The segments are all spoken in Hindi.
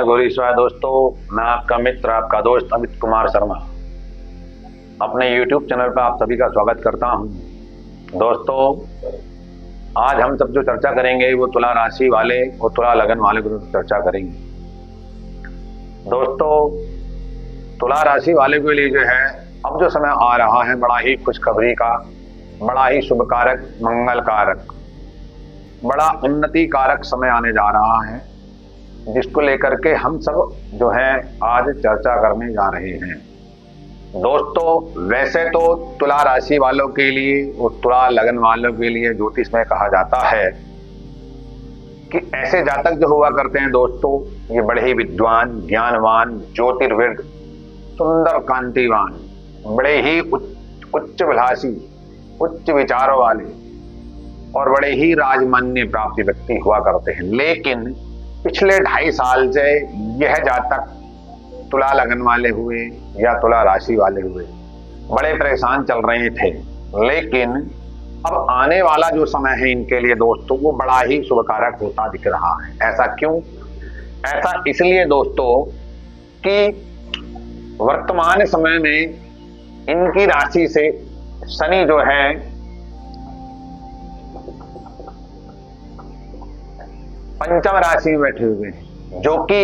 गौरी स्वाहा दोस्तों, मैं आपका मित्र, आपका दोस्त अमित कुमार शर्मा अपने YouTube चैनल पर आप सभी का स्वागत करता हूं। दोस्तों, आज हम सब जो चर्चा करेंगे वो तुला राशि वाले और तुला लगन वाले को चर्चा करेंगे। दोस्तों, तुला राशि वाले के लिए जो है अब जो समय आ रहा है बड़ा ही खुशखबरी का, बड़ा ही शुभ कारक, मंगल कारक, बड़ा उन्नति कारक समय आने जा रहा है, जिसको लेकर के हम सब जो है आज चर्चा करने जा रहे हैं। दोस्तों, वैसे तो तुला राशि वालों के लिए और तुला लगन वालों के लिए ज्योतिष में कहा जाता है कि ऐसे जातक जो हुआ करते हैं दोस्तों, ये बड़े ही विद्वान, ज्ञानवान, ज्योतिर्विद, सुंदर, कांतिवान, बड़े ही उच्चभिलाषी, उच्च विचारों वाले और बड़े ही राजमान्य प्राप्ति व्यक्ति हुआ करते हैं। लेकिन पिछले 2.5 साल से यह जातक तुला लगन वाले हुए या तुला राशि वाले हुए बड़े परेशान चल रहे थे। लेकिन अब आने वाला जो समय है इनके लिए दोस्तों, वो बड़ा ही शुभकारक होता दिख रहा है। ऐसा क्यों? ऐसा इसलिए दोस्तों कि वर्तमान समय में इनकी राशि से शनि जो है पंचम राशि में बैठे हुए हैं, जो कि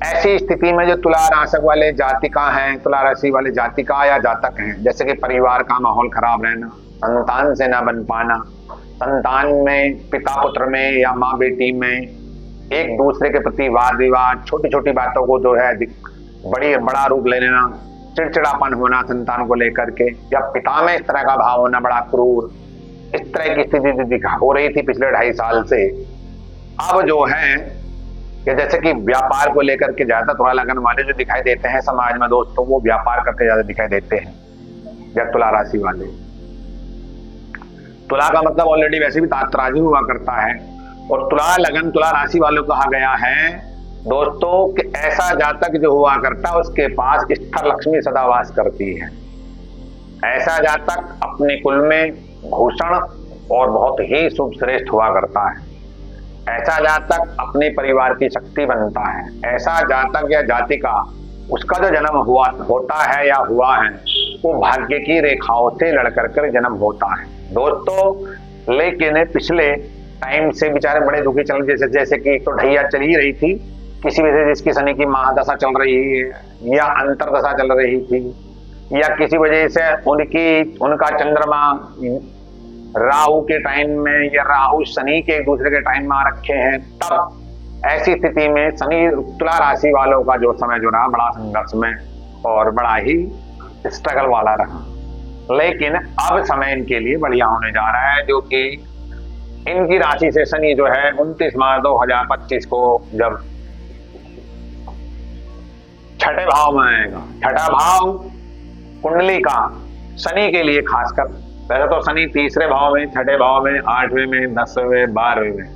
ऐसी स्थिति में जो तुला राशि वाले जातिका हैं, तुला राशि वाले जातिका या जातक हैं, जैसे कि परिवार का माहौल खराब रहना, संतान से ना बन पाना, संतान में, पिता पुत्र में या माँ बेटी में एक दूसरे के प्रति वाद विवाद, छोटी छोटी बातों को जो है बड़ा रूप ले लेना, चिड़चिड़ापन होना संतान को लेकर के, या पिता में इस तरह का भाव होना बड़ा क्रूर, इस तरह की स्थिति हो रही थी पिछले 2.5 साल से। अब जो है कि जैसे कि व्यापार को लेकर के ज्यादा तुला लगन वाले जो दिखाई देते हैं समाज में दोस्तों, वो व्यापार करते ज्यादा दिखाई देते हैं या तुला राशि वाले। तुला का मतलब ऑलरेडी वैसे भी तराजू हुआ करता है, और तुला लगन तुला राशि वालों को कहा गया है दोस्तों कि ऐसा जातक जो हुआ करता है उसके पास स्थिर लक्ष्मी सदा वास करती है। ऐसा जातक अपने कुल में भूषण और बहुत ही शुभ श्रेष्ठ हुआ करता है। ऐसा जातक अपने परिवार की शक्ति बनता है। ऐसा जातक या जातिका, उसका जो जन्म होता है या हुआ है, वो भाग्य की रेखाओं से लड़कर कर जन्म होता है दोस्तों। लेकिन पिछले टाइम से बेचारे बड़े दुखी चल, जैसे कि एक तो ढैया चल ही रही थी, किसी वजह से जिसकी शनि की महादशा चल रही है या अंतरदशा चल रही थी, या किसी वजह से उनका चंद्रमा राहु के टाइम में या राहु शनि के एक दूसरे के टाइम में आ रखे हैं, तब ऐसी स्थिति में शनि तुला राशि वालों का जो समय जो रहा बड़ा संघर्ष में और बड़ा ही स्ट्रगल वाला रहा। लेकिन अब समय इनके लिए बढ़िया होने जा रहा है, जो कि इनकी राशि से शनि जो है 29 मार्च 2025 को जब छठे भाव में आएगा। छठा भाव कुंडली का शनि के लिए खासकर, वैसे तो शनि तीसरे भाव में, छठे भाव में, 8वें में, 10वें, 12वें में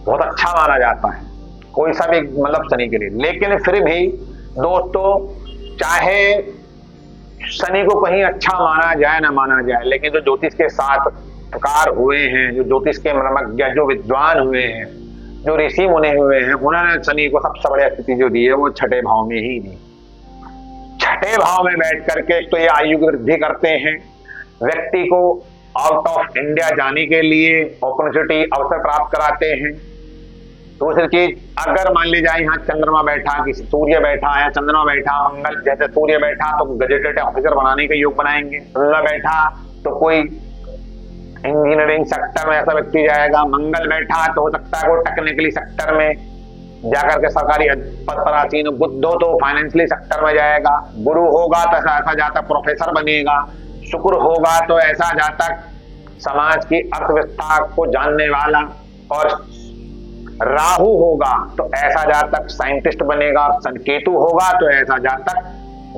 बहुत अच्छा माना जाता है, कोई सा भी मतलब शनि के लिए। लेकिन फिर भी दोस्तों, चाहे शनि को कहीं अच्छा माना जाए ना माना जाए, लेकिन जो ज्योतिष के साथ प्रकार हुए हैं, जो ज्योतिष के मर्मज्ञ, जो विद्वान हुए हैं, जो ऋषि मुनि हुए हैं, उन्होंने शनि को सबसे बड़ी स्थिति जो दी है वो छठे भाव में ही दी। छठे भाव में बैठ करके तो ये आयु की वृद्धि करते हैं, व्यक्ति को आउट ऑफ इंडिया जाने के लिए अपॉर्चुनिटी, अवसर प्राप्त कराते हैं। दूसरी चीज, अगर मान ली जाए यहाँ चंद्रमा बैठा, किसी सूर्य बैठा है, चंद्रमा बैठा, मंगल, जैसे सूर्य बैठा तो गजेटेड ऑफिसर बनाने का योग बनाएंगे, चंद्रमा बैठा तो कोई इंजीनियरिंग सेक्टर में ऐसा व्यक्ति जाएगा, मंगल बैठा तो हो सकता है वो टेक्निकली सेक्टर में जाकर के सरकारी पद पर आसीन, बुध हो तो फाइनेंशियली सेक्टर में जाएगा, गुरु होगा तो ऐसा जाता प्रोफेसर बनेगा, शुक्र होगा तो ऐसा जातक समाज की अर्थव्यवस्था को जानने वाला, और राहु होगा तो ऐसा जातक साइंटिस्ट बनेगा, केतु होगा तो ऐसा जातक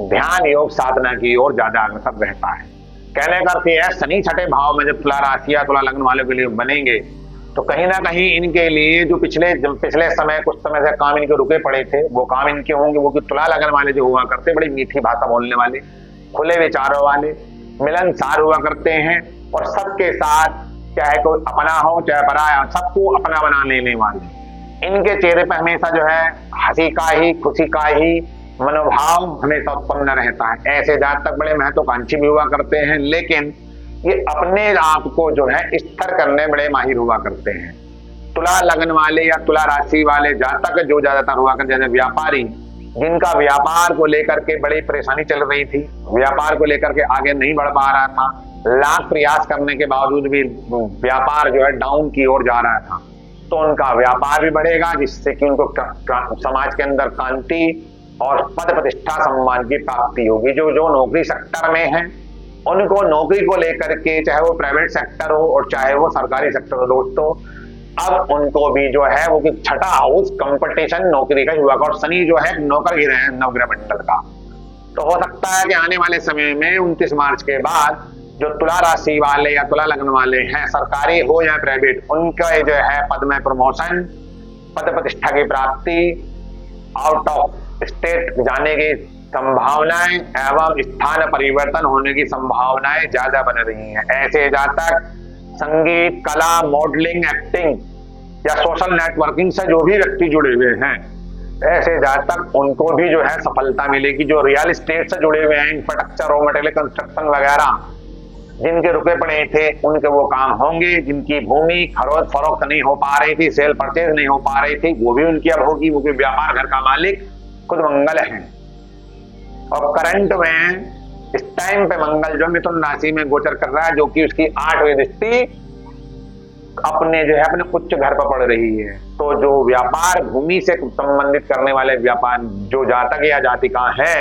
ध्यान योग साधना की ओर ज्यादा अग्रसर रहता है। कहने का अर्थ यह है, शनि छठे भाव में जब तुला राशि या तुला लगन वालों के लिए बनेंगे तो कहीं ना कहीं इनके लिए जो पिछले समय कुछ समय से काम इनके रुके पड़े थे, वो काम इनके होंगे। वो कि तुला लगन वाले जो हुआ करते, बड़ी मीठी भाषा बोलने वाले, खुले विचारों वाले, मिलनसार हुआ करते हैं, और सबके साथ चाहे कोई अपना हो चाहे पराया, सबको अपना बना लेने वाले, इनके चेहरे पे हमेशा जो है हंसी का ही, खुशी का ही मनोभाव हमेशा उत्पन्न रहता है। ऐसे जातक बड़े महत्वाकांक्षी भी हुआ करते हैं, लेकिन ये अपने आप को जो है स्थिर करने बड़े माहिर हुआ करते हैं। तुला लगन वाले या तुला राशि वाले जातक जो ज्यादातर हुआ करते हैं, व्यापारी, जिनका व्यापार को लेकर के बड़ी परेशानी चल रही थी, व्यापार को लेकर के आगे नहीं बढ़ पा रहा था, लाख प्रयास करने के बावजूद भी व्यापार जो है डाउन की ओर जा रहा था, तो उनका व्यापार भी बढ़ेगा, जिससे कि उनको समाज के अंदर कांति और पद प्रतिष्ठा सम्मान की प्राप्ति होगी। जो जो नौकरी सेक्टर में है, उनको नौकरी को लेकर के, चाहे वो प्राइवेट सेक्टर हो और चाहे वो सरकारी सेक्टर हो दोस्तों, अब उनको भी जो है वो छठा हाउस कंपटीशन नौकरी का युवा, और शनि जो है नौकर गिरे हैं नवग्रह मंडल का। तो हो सकता है कि आने वाले समय में 29 मार्च के बाद जो तुला राशि वाले या तुला लग्न वाले हैं, सरकारी हो या प्राइवेट, उनका जो है पद में प्रमोशन, पद प्रतिष्ठा की प्राप्ति, आउट ऑफ स्टेट जाने की संभावनाएं एवं स्थान परिवर्तन होने की संभावनाएं ज्यादा बन रही हैं। ऐसे जातक संगीत, कला, मॉडलिंग, एक्टिंग या सोशल नेटवर्किंग से जो भी व्यक्ति जुड़े हुए हैं, ऐसे जातक उनको भी जो है सफलता मिलेगी। जो रियल एस्टेट से जुड़े हुए हैं, इंफ्रास्ट्रक्चर, रॉ मटेरियल, कंस्ट्रक्शन वगैरह, जिनके रुके पड़े थे उनके वो काम होंगे। जिनकी भूमि खरीद फरोख्त नहीं हो पा रही थी, सेल परचेज नहीं हो पा रही थी, वो भी उनकी अब होगी। वो भी व्यापार घर का मालिक खुद मंगल है। और करंट में इस टाइम पे मंगल जो मिथुन राशि में गोचर कर रहा है, जो कि उसकी 8वीं दृष्टि अपने जो है अपने उच्च घर पर पड़ रही है। तो जो व्यापार भूमि से संबंधित करने वाले व्यापार जो जातक या जातिका है,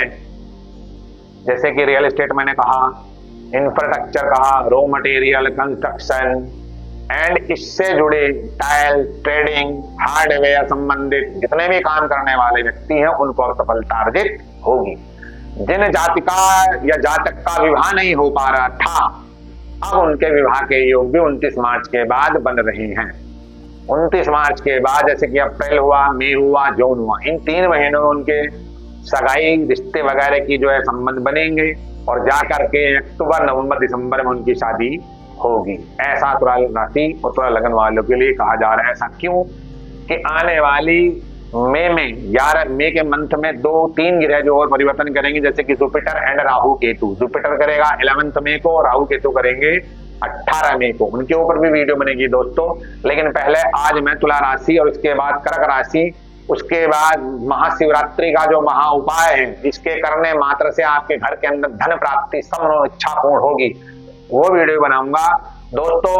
जैसे कि रियल एस्टेट मैंने कहा, इंफ्रास्ट्रक्चर कहा, रॉ मटेरियल, कंस्ट्रक्शन एंड इससे जुड़े टाइल, ट्रेडिंग, हार्डवेयर संबंधित जितने भी काम करने वाले व्यक्ति हैं, उनको सफलता अर्जित होगी। जिन जातिका या जातक का विवाह नहीं हो पा रहा था, अब उनके विवाह के योग भी 29 मार्च के बाद बन रहे हैं। 29 मार्च के बाद जैसे कि अप्रैल हुआ, मई हुआ, जून हुआ, इन 3 महीनों में उनके सगाई, रिश्ते वगैरह की जो है संबंध बनेंगे और जाकर के अक्टूबर, नवंबर, दिसंबर में उनकी शादी होगी। ऐसा तुला राशि और तुला लगन वालों के लिए कहा जा रहा है। ऐसा क्यों कि आने वाली मई में 11 मई के मंथ में 2-3 ग्रह जो और परिवर्तन करेंगे, जैसे कि Jupiter and Rahu Ketu. Jupiter करेगा 11 मई को, राहु केतु करेंगे 18 मई को। उनके ऊपर भी वीडियो बनेगी दोस्तों। लेकिन पहले आज मैं तुला राशि और उसके बाद कर्क राशि, उसके बाद महाशिवरात्रि का जो महा उपाय है, जिसके करने मात्र से आपके घर के अंदर धन प्राप्ति समनो इच्छा पूर्ण होगी, वो वीडियो बनाऊंगा दोस्तों।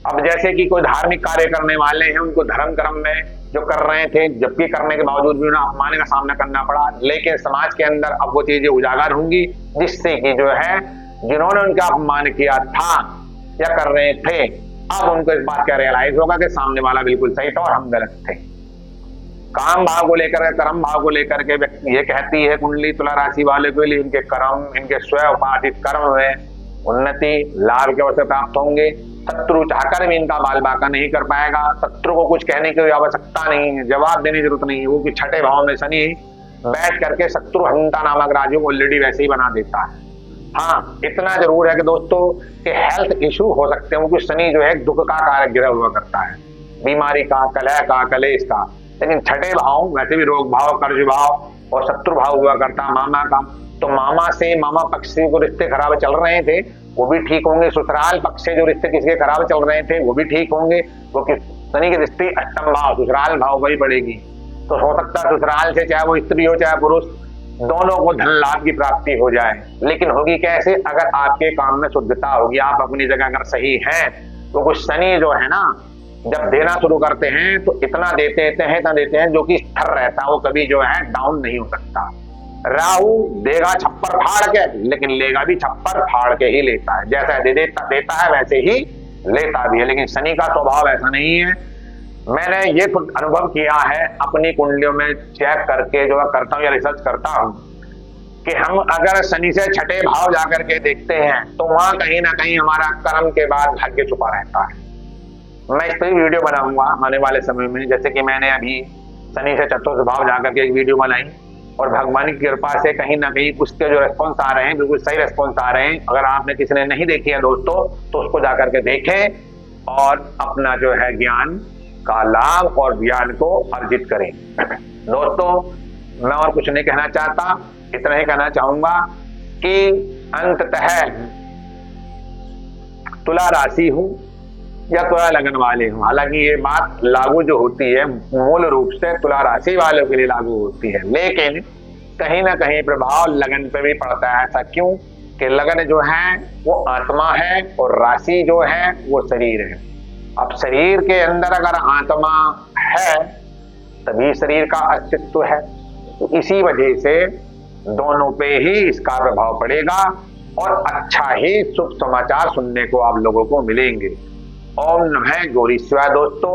अब जैसे कि कोई धार्मिक कार्य करने वाले हैं, उनको धर्म कर्म में जो कर रहे थे, जबकि करने के बावजूद भी उन्हें अपमान का सामना करना पड़ा, लेकिन समाज के अंदर अब वो चीजें उजागर होंगी, जिससे कि जो है जिन्होंने उनका अपमान किया था या कर रहे थे, अब उनको इस बात का रियलाइज होगा कि सामने वाला बिल्कुल सही था और हम गलत थे। काम भाव को लेकर, कर्म भाव को लेकर के ये कहती है कुंडली तुला राशि वाले के लिए इनके कर्म, इनके स्वयं उपार्जित कर्म में उन्नति, लाभ के अवसर प्राप्त होंगे। शत्रु चाहकर भी इनका बाल बाका नहीं कर पाएगा। शत्रु को कुछ कहने की आवश्यकता नहीं है, जवाब देने की जरूरत नहीं है। वो कि छठे भाव में शनि बैठ करके शत्रु हंता नामक राज्य को ऑलरेडी वैसे ही बना देता है। हाँ, इतना जरूर है कि दोस्तों कि हेल्थ इशू हो सकते हैं, क्योंकि शनि जो है दुख का कारक ग्रह हुआ करता है, बीमारी का, कलह का, कलेश का। लेकिन छठे भाव वैसे भी रोग भाव, कर्ज भाव और शत्रु भाव हुआ करता है मामा का। तो मामा से, मामा पक्ष से जो रिश्ते खराब चल रहे थे वो भी ठीक होंगे। ससुराल पक्ष से जो रिश्ते किसी के खराब चल रहे थे वो भी ठीक होंगे, क्योंकि शनि की दृष्टि अष्टम भाव, ससुराल भाव वही पड़ेगी। तो हो सकता है ससुराल से, चाहे वो स्त्री हो चाहे पुरुष, दोनों को धन लाभ की प्राप्ति हो जाए। लेकिन होगी कैसे? अगर आपके काम में शुद्धता होगी, आप अपनी जगह अगर सही हैं, तो कुछ शनि जो है ना, जब देना शुरू करते हैं तो इतना देते हैं जो कि स्थिर रहता है, वो कभी जो है डाउन नहीं हो सकता। राहु देगा छप्पर फाड़ के, लेकिन लेगा भी छप्पर फाड़ के ही लेता है। जैसा देता है वैसे ही लेता भी है। लेकिन शनि का स्वभाव ऐसा नहीं है। मैंने ये खुद अनुभव किया है, अपनी कुंडलियों में चेक करके जो करता हूँ या रिसर्च करता हूँ, कि हम अगर शनि से छठे भाव जाकर के देखते हैं तो वहां कहीं ना कहीं हमारा कर्म के बाद भाग्य छुपा रहता है। मैं इस पर वीडियो बनाऊंगा आने वाले समय में। जैसे कि मैंने अभी शनि से चतुर्थ भाव जाकर के एक वीडियो बनाई, और भगवान की कृपा से कहीं ना कहीं उसके जो रेस्पॉन्स आ रहे हैं बिल्कुल सही रेस्पॉन्स आ रहे हैं। अगर आपने किसी ने नहीं देखी है दोस्तों, तो उसको जाकर के देखें और अपना जो है ज्ञान का लाभ और ज्ञान को अर्जित करें। दोस्तों, मैं और कुछ नहीं कहना चाहता, इतना ही कहना चाहूंगा कि अंततः तुला राशि हूं या तुला लगन वाले हूं, हालांकि ये बात लागू जो होती है मूल रूप से तुला राशि वालों के लिए लागू होती है, लेकिन कहीं ना कहीं प्रभाव लगन पे भी पड़ता है। ऐसा क्यों कि लगन जो है वो आत्मा है और राशि जो है वो शरीर है। अब शरीर के अंदर अगर आत्मा है तभी शरीर का अस्तित्व है, तो इसी वजह से दोनों पे ही इसका प्रभाव पड़ेगा और अच्छा ही शुभ समाचार सुनने को आप लोगों को मिलेंगे। ओम नमः गौरी शिवाय। दोस्तों,